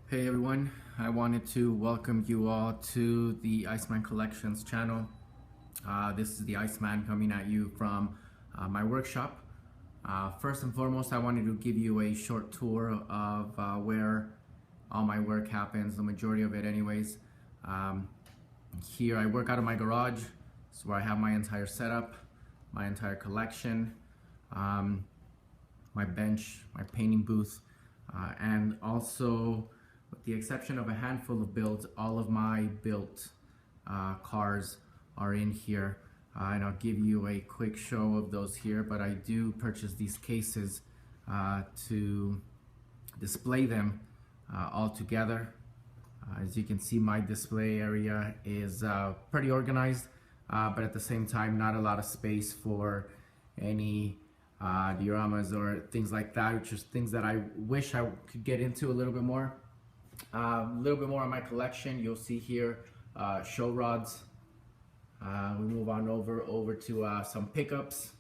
Hey everyone, I wanted to welcome you all to the Iceman Collections channel. This is the Iceman coming at you from my workshop. First and foremost, I wanted to give you a short tour of where all my work happens, the majority of it anyways. Here I work out of my garage. This is where I have my entire setup, my entire collection, my bench, my painting booth, and also, with the exception of a handful of builds, all of my built cars are in here. And I'll give you a quick show of those here, but I do purchase these cases to display them all together. As you can see, my display area is pretty organized, but at the same time, not a lot of space for any dioramas or things like that, which is things that I wish I could get into a little bit more. A little bit more on my collection. You'll see here show rods. We move on over to some pickups.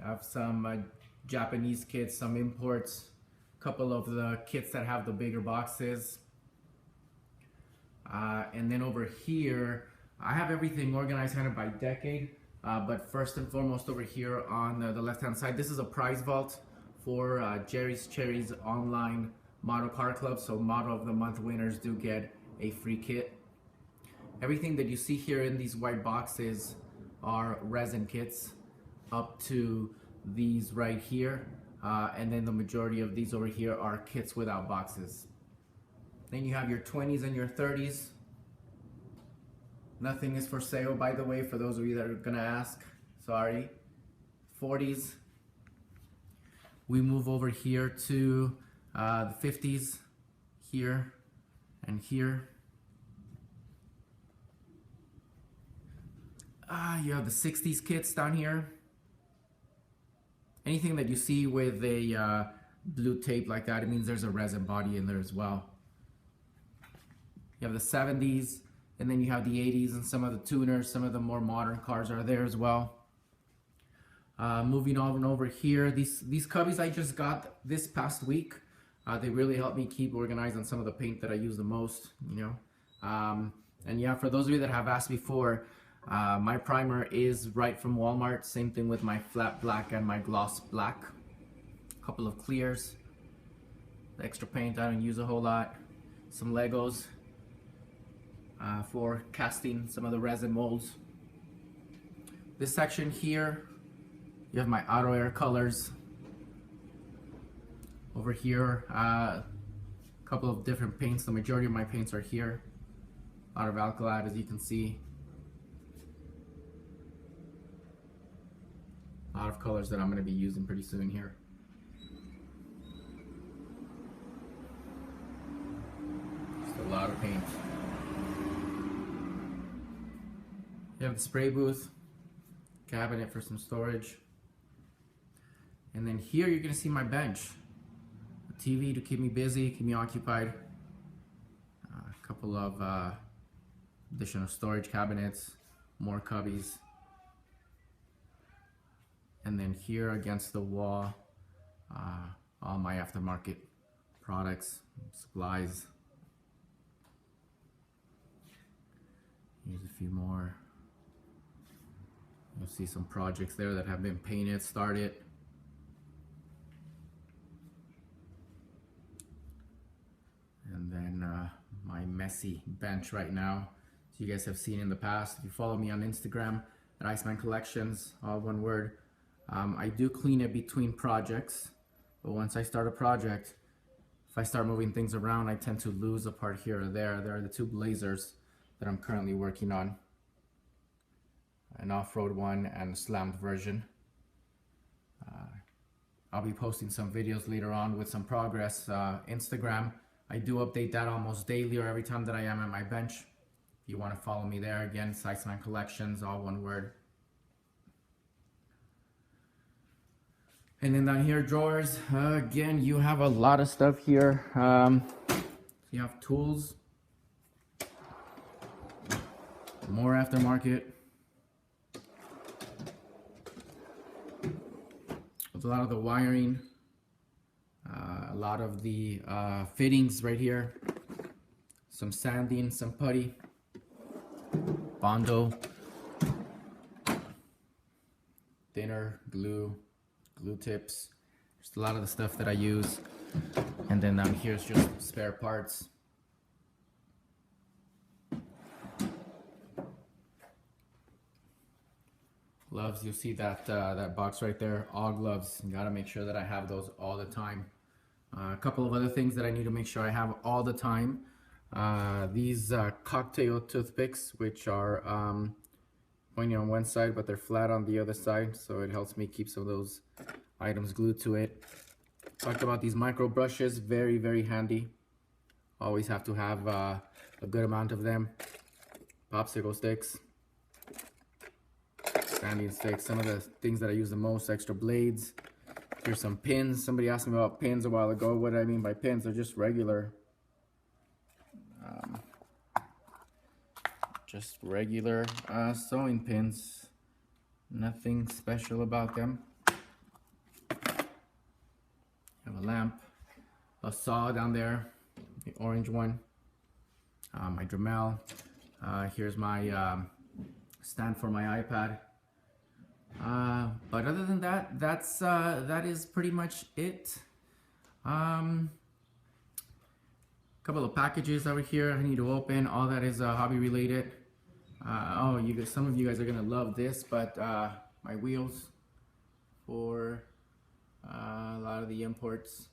I have some Japanese kits, some imports, a couple of the kits that have the bigger boxes. And then over here, I have everything organized kind of by decade. But first and foremost over here on the left-hand side, this is a prize vault for Jerry's Cherries online model car club. So model of the month winners do get a free kit. Everything that you see here in these white boxes are resin kits up to these right here. And then the majority of these over here are kits without boxes. Then you have your 20s and your 30s. Nothing is for sale, by the way, for those of you that are gonna ask. Sorry. 40s. We move over here to the 50s, here and here. You have the 60s kits down here. Anything that you see with a blue tape like that, it means there's a resin body in there as well. You have the 70s, and then you have the 80s and some of the tuners, some of the more modern cars are there as well. Moving on over here, these cubbies I just got this past week. They really help me keep organized on some of the paint that I use the most, you know. And yeah, for those of you that have asked before, my primer is right from Walmart. Same thing with my flat black and my gloss black. A couple of clears. The extra paint I don't use a whole lot. Some Legos for casting some of the resin molds. This section here, you have my auto air colors. Over here, a couple of different paints. The majority of my paints are here. A lot of Alcalad, as you can see. A lot of colors that I'm going to be using pretty soon here. Just a lot of paint. You have the spray booth, cabinet for some storage. And then here you're going to see my bench. TV to keep me busy, keep me occupied. A couple of additional storage cabinets, more cubbies. And then here against the wall, all my aftermarket products, supplies. Here's a few more. You'll see some projects there that have been painted, started. And then my messy bench right now. So you guys have seen in the past. If you follow me on Instagram at Iceman Collections, all one word. I do clean it between projects, but once I start a project, if I start moving things around, I tend to lose a part here or there. There are the two Blazers that I'm currently working on. An off-road one and a slammed version. I'll be posting some videos later on with some progress. Instagram, I do update that almost daily or every time that I am at my bench. If you want to follow me there, again, Iceman Collections, all one word. And then down here, drawers. Again, you have a lot of stuff here. You have tools. More aftermarket. With a lot of the wiring. A A lot of the fittings right here. Some sanding, some putty, Bondo, thinner, glue tips. Just a lot of the stuff that I use. And then down here's just spare parts. Gloves, you'll see that that box right there, all gloves. You gotta make sure that I have those all the time. A couple of other things that I need to make sure I have all the time. These cocktail toothpicks, which are pointing on one side, but they're flat on the other side, so it helps me keep some of those items glued to it. Talked about these micro brushes, very, very handy. Always have to have a good amount of them. Popsicle sticks, sanding sticks, some of the things that I use the most, extra blades. Here's some pins. Somebody asked me about pins a while ago. What do I mean by pins? They're just regular. Just regular sewing pins. Nothing special about them. Have a lamp, a saw down there, the orange one, my Dremel. Here's my stand for my iPad. But other than that, that is pretty much it. Couple of packages over here I need to open. All that is hobby related. Oh, some of you guys are gonna love this, but my wheels for a lot of the imports.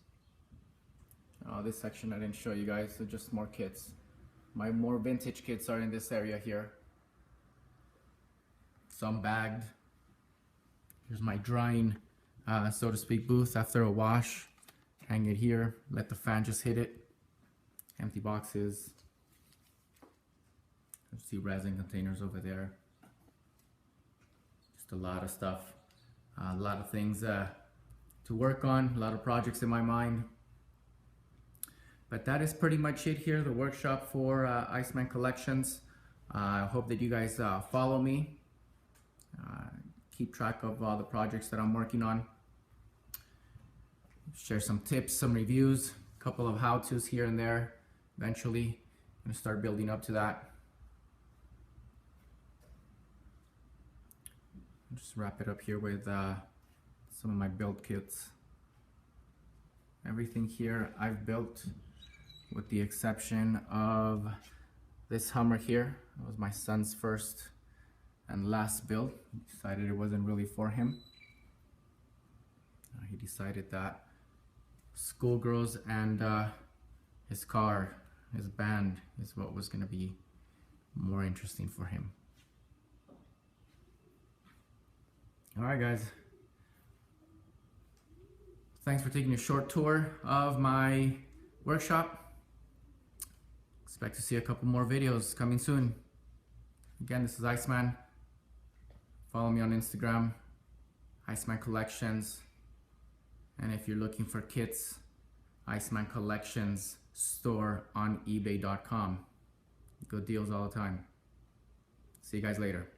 Oh, this section I didn't show you guys, so just more kits. My more vintage kits are in this area here. Some bagged. Here's my drying, so to speak, booth after a wash. Hang it here, let the fan just hit it. Empty boxes. You see resin containers over there. Just a lot of stuff. A lot of things to work on, a lot of projects in my mind. But that is pretty much it here, the workshop for Iceman Collections. I hope that you guys follow me. Keep track of all the projects that I'm working on. Share some tips, some reviews, a couple of how-tos here and there. Eventually, I'm gonna start building up to that. I'll just wrap it up here with some of my build kits. Everything here I've built, with the exception of this Hummer here. It was my son's first and last build. He decided it wasn't really for him. He decided that schoolgirls and his car, his band, is what was going to be more interesting for him. Alright guys, thanks for taking a short tour of my workshop. Expect to see a couple more videos coming soon. Again, this is Iceman. Follow me on Instagram, Iceman Collections. And if you're looking for kits, Iceman Collections store on ebay.com. Good deals all the time. See you guys later.